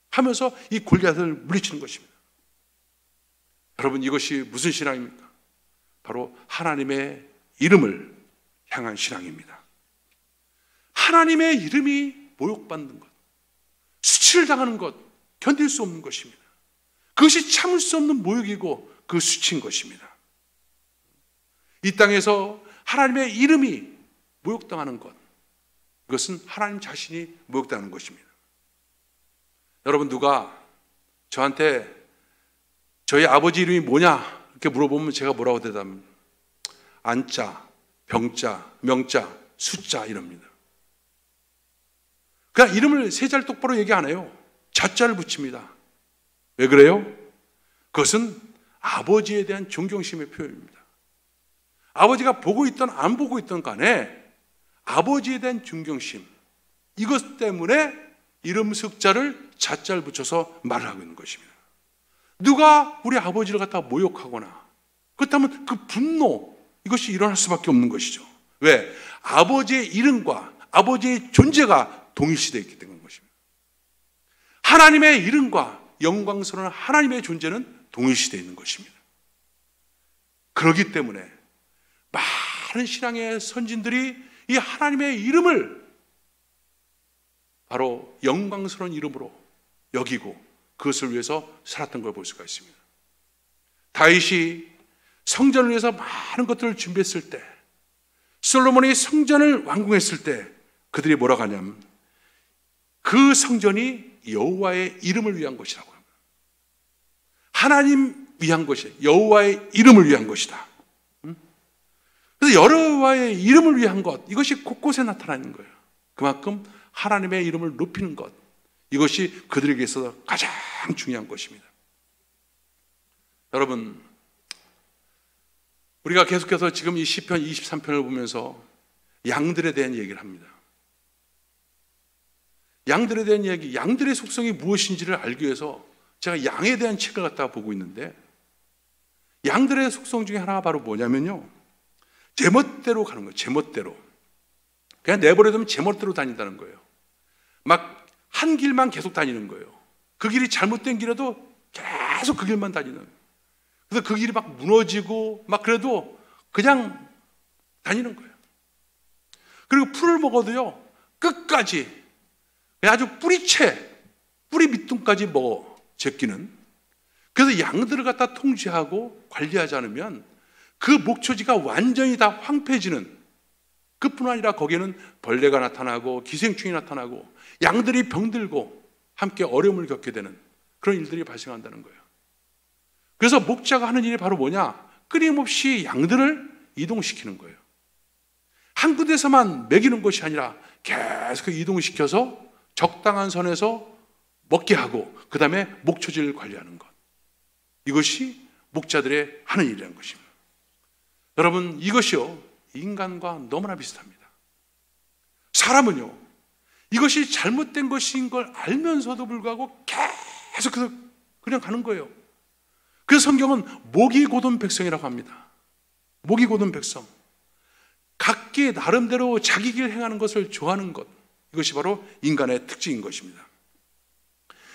하면서 이 골리앗을 물리치는 것입니다. 여러분, 이것이 무슨 신앙입니까? 바로 하나님의 이름을 향한 신앙입니다. 하나님의 이름이 모욕받는 것, 수치를 당하는 것, 견딜 수 없는 것입니다. 그것이 참을 수 없는 모욕이고 그 수치인 것입니다. 이 땅에서 하나님의 이름이 모욕당하는 것, 이것은 하나님 자신이 모욕당하는 것입니다. 여러분, 누가 저한테 저희 아버지 이름이 뭐냐 이렇게 물어보면 제가 뭐라고 대답합니까? 안자, 병자, 명자, 숫자 이럽니다. 그냥 이름을 세 잘 똑바로 얘기 안 해요. 자자를 붙입니다. 왜 그래요? 그것은 아버지에 대한 존경심의 표현입니다. 아버지가 보고 있든 안 보고 있든 간에 아버지에 대한 존경심, 이것 때문에 이름 숫자를 자자를 붙여서 말을 하고 있는 것입니다. 누가 우리 아버지를 갖다가 모욕하거나 그렇다면 그 분노, 이것이 일어날 수밖에 없는 것이죠. 왜? 아버지의 이름과 아버지의 존재가 동일시되어 있기 때문인 것입니다. 하나님의 이름과 영광스러운 하나님의 존재는 동일시되어 있는 것입니다. 그렇기 때문에 많은 신앙의 선진들이 이 하나님의 이름을 바로 영광스러운 이름으로 여기고 그것을 위해서 살았던 걸 볼 수가 있습니다. 다윗이 성전을 위해서 많은 것들을 준비했을 때, 솔로몬이 성전을 완공했을 때 그들이 뭐라고 하냐면 그 성전이 여호와의 이름을 위한 것이라고 합니다. 하나님 위한 것이 여호와의 이름을 위한 것이다. 그래서 여호와의 이름을 위한 것, 이것이 곳곳에 나타나는 거예요. 그만큼 하나님의 이름을 높이는 것, 이것이 그들에게 있어서 가장 중요한 것입니다. 여러분, 우리가 계속해서 지금 이 시편 23편을 보면서 양들에 대한 얘기를 합니다. 양들에 대한 이야기, 양들의 속성이 무엇인지를 알기 위해서 제가 양에 대한 책을 갖다가 보고 있는데, 양들의 속성 중에 하나가 바로 뭐냐면요, 제멋대로 가는 거예요. 제멋대로. 그냥 내버려두면 제멋대로 다닌다는 거예요. 막 한 길만 계속 다니는 거예요. 그 길이 잘못된 길에도 계속 그 길만 다니는 거예요. 그래서 그 길이 막 무너지고 막 그래도 그냥 다니는 거예요. 그리고 풀을 먹어도요, 끝까지 아주 뿌리 밑둥까지 먹어 제끼는. 그래서 양들을 갖다 통제하고 관리하지 않으면 그 목초지가 완전히 다 황폐해지는, 그뿐 아니라 거기에는 벌레가 나타나고 기생충이 나타나고 양들이 병들고 함께 어려움을 겪게 되는 그런 일들이 발생한다는 거예요. 그래서 목자가 하는 일이 바로 뭐냐? 끊임없이 양들을 이동시키는 거예요. 한 군데서만 먹이는 것이 아니라 계속 이동시켜서 적당한 선에서 먹게 하고 그 다음에 목초지를 관리하는 것, 이것이 목자들의 하는 일이라는 것입니다. 여러분, 이것이요 인간과 너무나 비슷합니다. 사람은요 이것이 잘못된 것인 걸 알면서도 불구하고 계속해서 그냥 가는 거예요. 그래서 성경은 목이 곧은 백성이라고 합니다. 목이 곧은 백성, 각기 나름대로 자기 길 행하는 것을 좋아하는 것, 이것이 바로 인간의 특징인 것입니다.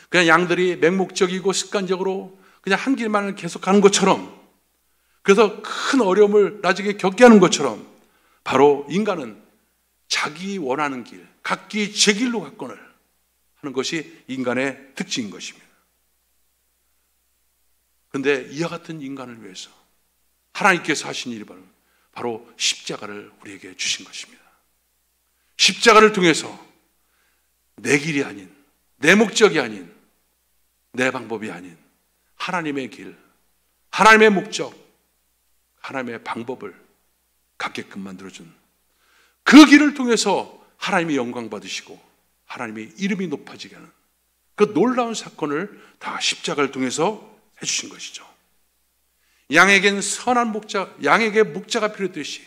그냥 양들이 맹목적이고 습관적으로 그냥 한 길만을 계속 가는 것처럼, 그래서 큰 어려움을 나중에 겪게 하는 것처럼, 바로 인간은 자기 원하는 길, 각기 제 길로 갔거늘 하는 것이 인간의 특징인 것입니다. 그런데 이와 같은 인간을 위해서 하나님께서 하신 일이 바로 십자가를 우리에게 주신 것입니다. 십자가를 통해서 내 길이 아닌, 내 목적이 아닌, 내 방법이 아닌 하나님의 길, 하나님의 목적, 하나님의 방법을 갖게끔 만들어준 그 길을 통해서 하나님이 영광 받으시고 하나님의 이름이 높아지게 하는 그 놀라운 사건을 다 십자가를 통해서 해주신 것이죠. 양에겐 선한 목자, 양에게 목자가 필요했듯이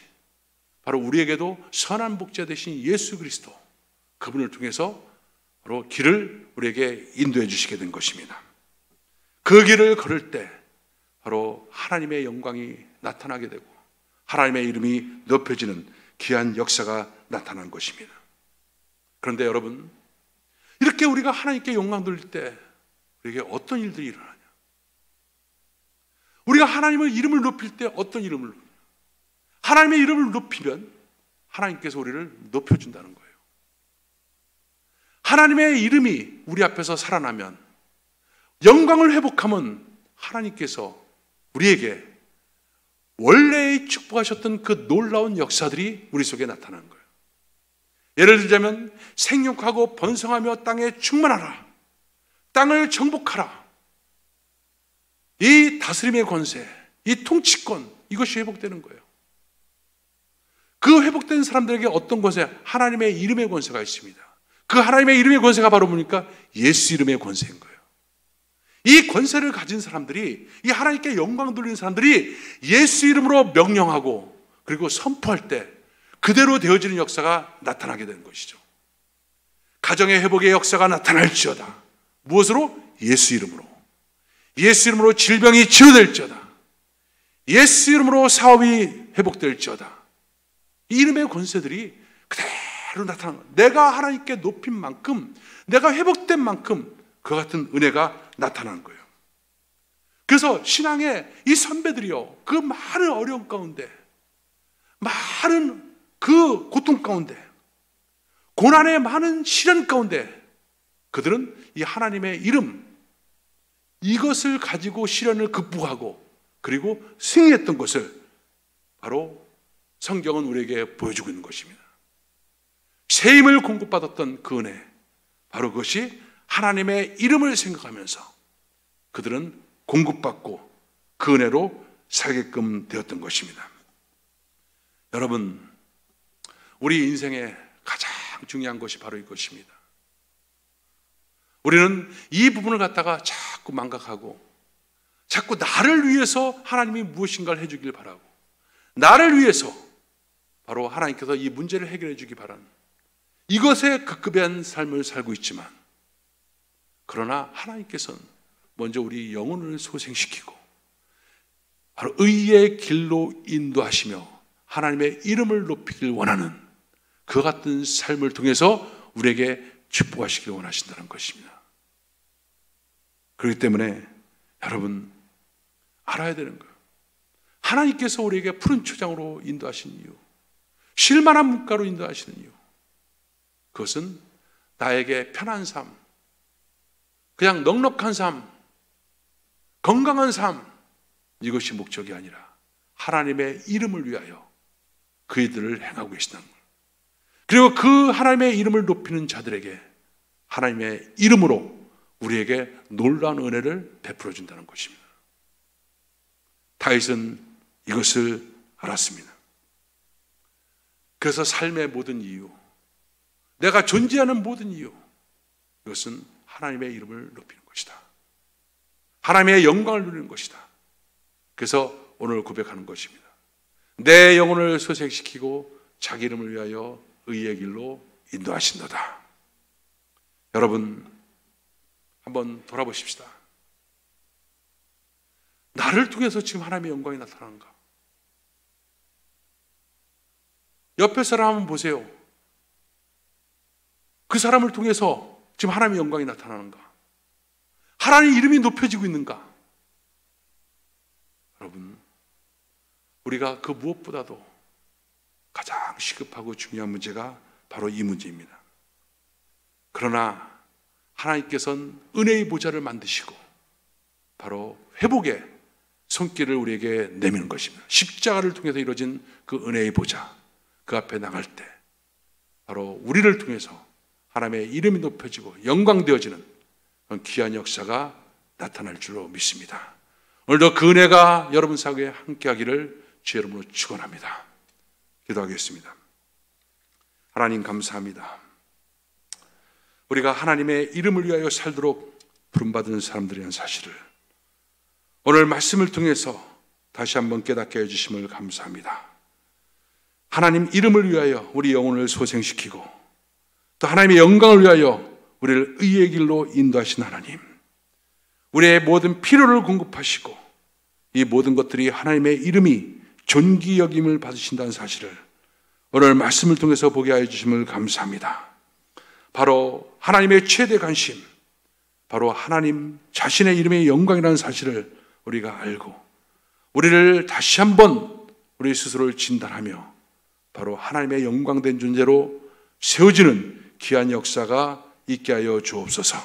바로 우리에게도 선한 목자 되신 예수 그리스도, 그분을 통해서 바로 길을 우리에게 인도해 주시게 된 것입니다. 그 길을 걸을 때 바로 하나님의 영광이 나타나게 되고 하나님의 이름이 높여지는 귀한 역사가 나타난 것입니다. 그런데 여러분, 이렇게 우리가 하나님께 영광 돌릴 때 우리에게 어떤 일들이 일어나냐? 우리가 하나님의 이름을 높일 때 어떤 이름을 높이냐? 하나님의 이름을 높이면 하나님께서 우리를 높여준다는 거예요. 하나님의 이름이 우리 앞에서 살아나면, 영광을 회복하면 하나님께서 우리에게 원래 축복하셨던 그 놀라운 역사들이 우리 속에 나타나는 거예요. 예를 들자면 생육하고 번성하며 땅에 충만하라, 땅을 정복하라. 이 다스림의 권세, 이 통치권, 이것이 회복되는 거예요. 그 회복된 사람들에게 어떤 권세? 하나님의 이름의 권세가 있습니다. 그 하나님의 이름의 권세가 바로 뭡니까? 예수 이름의 권세인 거예요. 이 권세를 가진 사람들이, 이 하나님께 영광 돌리는 사람들이 예수 이름으로 명령하고 그리고 선포할 때 그대로 되어지는 역사가 나타나게 되는 것이죠. 가정의 회복의 역사가 나타날지어다. 무엇으로? 예수 이름으로. 예수 이름으로 질병이 치유될지어다. 예수 이름으로 사업이 회복될지어다. 이 이름의 권세들이 그대로 나타나는 거예요. 내가 하나님께 높인 만큼, 내가 회복된 만큼 그 같은 은혜가 나타나는 거예요. 그래서 신앙의 이 선배들이요, 그 많은 어려움 가운데, 많은 그 고통 가운데, 고난의 많은 시련 가운데 그들은 이 하나님의 이름, 이것을 가지고 시련을 극복하고 그리고 승리했던 것을 바로 성경은 우리에게 보여주고 있는 것입니다. 새 힘을 공급받았던 그 은혜, 바로 그것이 하나님의 이름을 생각하면서 그들은 공급받고 그 은혜로 살게끔 되었던 것입니다. 여러분, 우리 인생의 가장 중요한 것이 바로 이것입니다. 우리는 이 부분을 갖다가 자꾸 망각하고 자꾸 나를 위해서 하나님이 무엇인가를 해주길 바라고, 나를 위해서 바로 하나님께서 이 문제를 해결해 주기 바라는 이것에 급급한 삶을 살고 있지만, 그러나 하나님께서는 먼저 우리 영혼을 소생시키고 바로 의의 길로 인도하시며 하나님의 이름을 높이길 원하는 그 같은 삶을 통해서 우리에게 축복하시길 원하신다는 것입니다. 그렇기 때문에 여러분, 알아야 되는 거예요. 하나님께서 우리에게 푸른 초장으로 인도하신 이유, 쉴만한 물가로 인도하시는 이유, 그것은 나에게 편한 삶, 그냥 넉넉한 삶, 건강한 삶, 이것이 목적이 아니라 하나님의 이름을 위하여 그 일들을 행하고 계시다는 거예요. 그리고 그 하나님의 이름을 높이는 자들에게 하나님의 이름으로 우리에게 놀라운 은혜를 베풀어 준다는 것입니다. 다윗은 이것을 알았습니다. 그래서 삶의 모든 이유, 내가 존재하는 모든 이유, 이것은 하나님의 이름을 높이는 것이다. 하나님의 영광을 누리는 것이다. 그래서 오늘 고백하는 것입니다. 내 영혼을 소생시키고 자기 이름을 위하여 의의 길로 인도하신도다. 여러분, 한번 돌아보십시다. 나를 통해서 지금 하나님의 영광이 나타나는가? 옆에 사람 한번 보세요. 그 사람을 통해서 지금 하나님의 영광이 나타나는가? 하나님의 이름이 높여지고 있는가? 여러분, 우리가 그 무엇보다도 가장 시급하고 중요한 문제가 바로 이 문제입니다. 그러나 하나님께서는 은혜의 보좌를 만드시고 바로 회복의 손길을 우리에게 내미는 것입니다. 십자가를 통해서 이루어진 그 은혜의 보좌, 그 앞에 나갈 때 바로 우리를 통해서 하나님의 이름이 높여지고 영광되어지는 그런 귀한 역사가 나타날 줄로 믿습니다. 오늘도 그 은혜가 여러분 사회에 함께하기를 주의 이름으로 축원합니다. 기도하겠습니다. 하나님 감사합니다. 우리가 하나님의 이름을 위하여 살도록 부름받은 사람들이라는 사실을 오늘 말씀을 통해서 다시 한번 깨닫게 해주심을 감사합니다. 하나님 이름을 위하여 우리 영혼을 소생시키고 또 하나님의 영광을 위하여 우리를 의의 길로 인도하신 하나님, 우리의 모든 필요를 공급하시고 이 모든 것들이 하나님의 이름이 존귀 여김을 받으신다는 사실을 오늘 말씀을 통해서 보게 하여 주심을 감사합니다. 바로 하나님의 최대 관심, 바로 하나님 자신의 이름의 영광이라는 사실을 우리가 알고 우리를 다시 한번 우리 스스로를 진단하며 바로 하나님의 영광된 존재로 세워지는 귀한 역사가 있게 하여 주옵소서.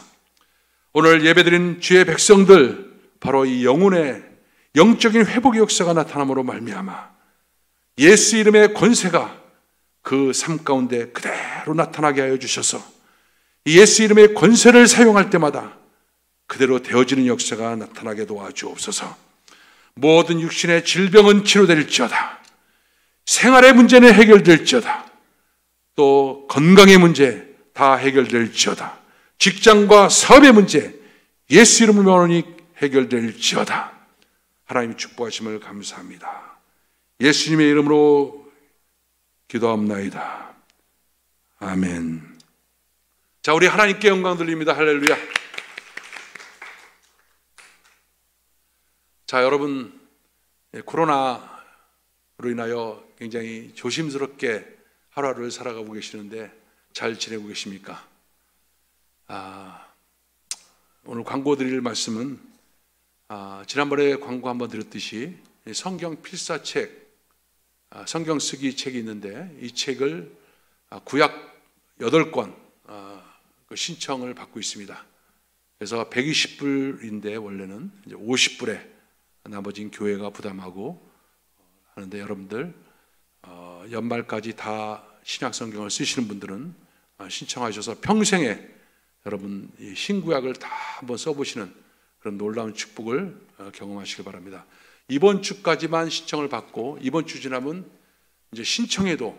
오늘 예배드린 주의 백성들, 바로 이 영혼의 영적인 회복의 역사가 나타남으로 말미암아 예수 이름의 권세가 그 삶 가운데 그대로 나타나게 하여 주셔서 이 예수 이름의 권세를 사용할 때마다 그대로 되어지는 역사가 나타나게 도와주옵소서. 모든 육신의 질병은 치료될지어다. 생활의 문제는 해결될지어다. 또 건강의 문제 다 해결될지어다. 직장과 사업의 문제 예수 이름을 명하노니 해결될지어다. 하나님의 축복하심을 감사합니다. 예수님의 이름으로 기도합나이다. 아멘. 자, 우리 하나님께 영광 돌립니다. 할렐루야. 자, 여러분, 코로나로 인하여 굉장히 조심스럽게 하루하루를 살아가고 계시는데 잘 지내고 계십니까? 오늘 광고 드릴 말씀은 지난번에 광고 한번 드렸듯이 성경 필사책, 성경 쓰기 책이 있는데 이 책을 구약 8권 신청을 받고 있습니다. 그래서 120불인데 원래는 이제 50불에 나머지는 교회가 부담하고 하는데 여러분들 연말까지 다 신약 성경을 쓰시는 분들은 신청하셔서 평생에 여러분 이 신구약을 다 한번 써보시는 그런 놀라운 축복을 경험하시길 바랍니다. 이번 주까지만 신청을 받고 이번 주 지나면 이제 신청해도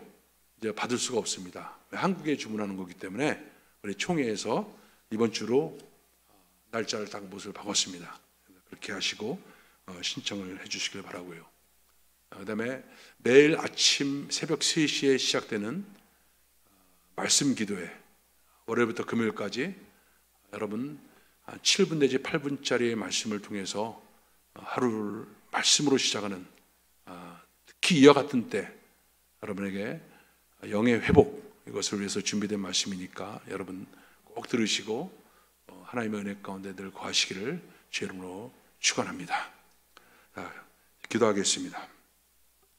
이제 받을 수가 없습니다. 한국에 주문하는 거기 때문에 우리 총회에서 이번 주로 날짜를 딱 못을 바꿨습니다. 그렇게 하시고 신청을 해주시길 바라고요. 그다음에 매일 아침 새벽 3시에 시작되는 말씀 기도회, 월요일부터 금요일까지 여러분 7분 내지 8분짜리의 말씀을 통해서 하루를 말씀으로 시작하는 특히 이와 같은 때 여러분에게 영의 회복, 이것을 위해서 준비된 말씀이니까 여러분 꼭 들으시고 하나님의 은혜 가운데 늘 거하시기를 주의 이름으로 축원합니다. 기도하겠습니다.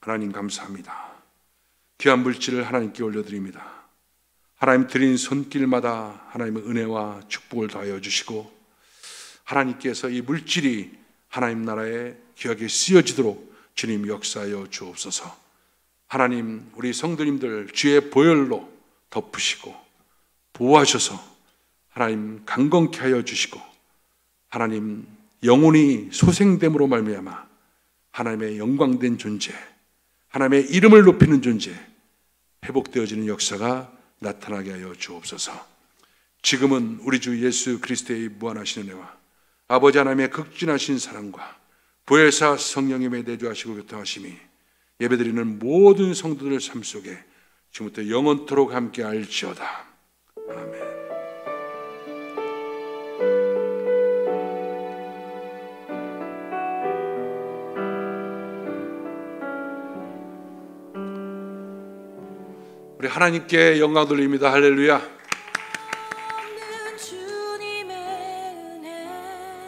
하나님 감사합니다. 귀한 물질을 하나님께 올려드립니다. 하나님 드린 손길마다 하나님의 은혜와 축복을 더하여 주시고 하나님께서 이 물질이 하나님 나라에 귀하게 쓰여지도록 주님 역사하여 주옵소서. 하나님 우리 성도님들 주의 보혈로 덮으시고 보호하셔서 하나님 강건케 하여 주시고 하나님 영혼이 소생됨으로 말미암아 하나님의 영광된 존재, 하나님의 이름을 높이는 존재 회복되어지는 역사가 나타나게 하여 주옵소서. 지금은 우리 주 예수 그리스도의 무한하신 은혜와 아버지 하나님의 극진하신 사랑과 보혜사 성령님의 내주하시고 교통하심이 예배드리는 모든 성도들 삶 속에 지금부터 영원토록 함께 할지어다. 아멘. 우리 하나님께 영광 돌립니다. 할렐루야.